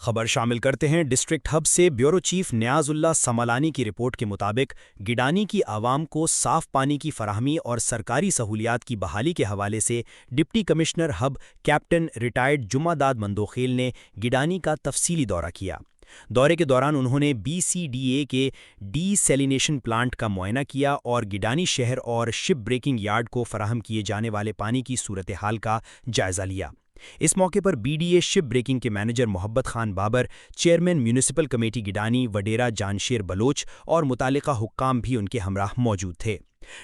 خبر شامل کرتے ہیں ڈسٹرکٹ ہب سے۔ بیورو چیف نیاز اللہ سمالانی کی رپورٹ کے مطابق گڈانی کی عوام کو صاف پانی کی فراہمی اور سرکاری سہولیات کی بحالی کے حوالے سے deputy commissioner hub captain retired جمعہ داد مندوخیل نے گڈانی کا تفصیلی دورہ کیا۔ دورے کے دوران انہوں نے بی سی ڈی اے کے ڈی سیلینیشن پلانٹ کا معائنہ کیا اور گڈانی شہر اور شپ بریکنگ یارڈ کو فراہم کیے جانے والے پانی کی صورتحال کا جائزہ لیا۔ اس موقع پر B D A ship breaking کے manager Mohabbat Khan Babar, chairman municipal committee Gadani وڈیرا جانشیر بلوچ اور متعلقہ حکام بھی ان کے ہمراہ موجود تھے۔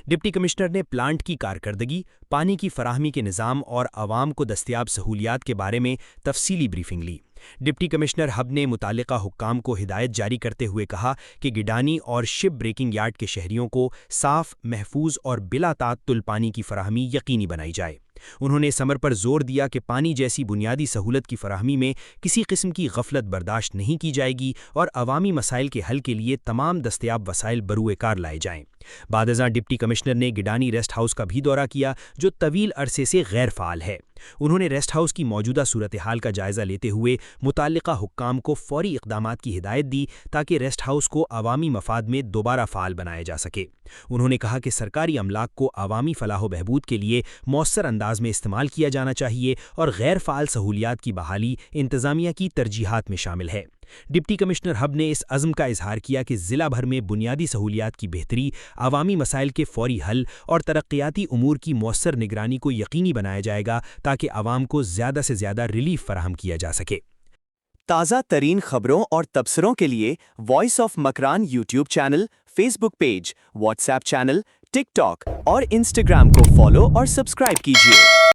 ڈپٹی کمشنر نے پلانٹ کی کارکردگی، پانی کی فراہمی کے نظام اور عوام کو دستیاب سہولیات کے بارے میں تفصیلی بریفنگ لی۔ ڈپٹی کمشنر ہب نے متعلقہ حکام کو ہدایت جاری کرتے ہوئے کہا کہ گڈانی اور شپ بریکنگ یارڈ کے شہریوں کو صاف، محفوظ اور بلا تعطل پانی کی فراہمی یقینی بنائی جائے۔ انہوں نے اس امر پر زور دیا کہ پانی جیسی بنیادی سہولت کی فراہمی میں کسی قسم کی غفلت برداشت نہیں کی جائے گی اور عوامی مسائل کے حل کے لیے تمام دستیاب وسائل بروئے کار لائے جائیں۔ بعد ازاں ڈپٹی کمشنر نے گڈانی ریسٹ ہاؤس کا بھی دورہ کیا جو طویل عرصے سے غیر فعال ہے۔ انہوں نے ریسٹ ہاؤس کی موجودہ صورتحال کا جائزہ لیتے ہوئے متعلقہ حکام کو فوری اقدامات کی ہدایت دی تاکہ ریسٹ ہاؤس کو عوامی مفاد میں دوبارہ فعال بنایا جا سکے۔ انہوں نے کہا کہ سرکاری املاک کو عوامی فلاح و بہبود کے لیے مؤثر انداز میں استعمال کیا جانا چاہیے اور غیر فعال سہولیات کی بحالی انتظامیہ کی ترجیحات میں شامل ہے۔ ڈپٹی کمشنر ہب نے اس عزم کا اظہار کیا کہ ضلع بھر میں بنیادی سہولیات کی بہتری، عوامی مسائل کے فوری حل اور ترقیاتی امور کی مؤثر نگرانی کو یقینی بنایا جائے گا تاکہ عوام کو زیادہ سے زیادہ ریلیف فراہم کیا جا سکے۔ تازہ ترین خبروں اور تبصروں کے لیے voice of Makran YouTube channel, Facebook page, WhatsApp channel, TikTok اور انسٹاگرام کو فالو اور سبسکرائب کیجیے۔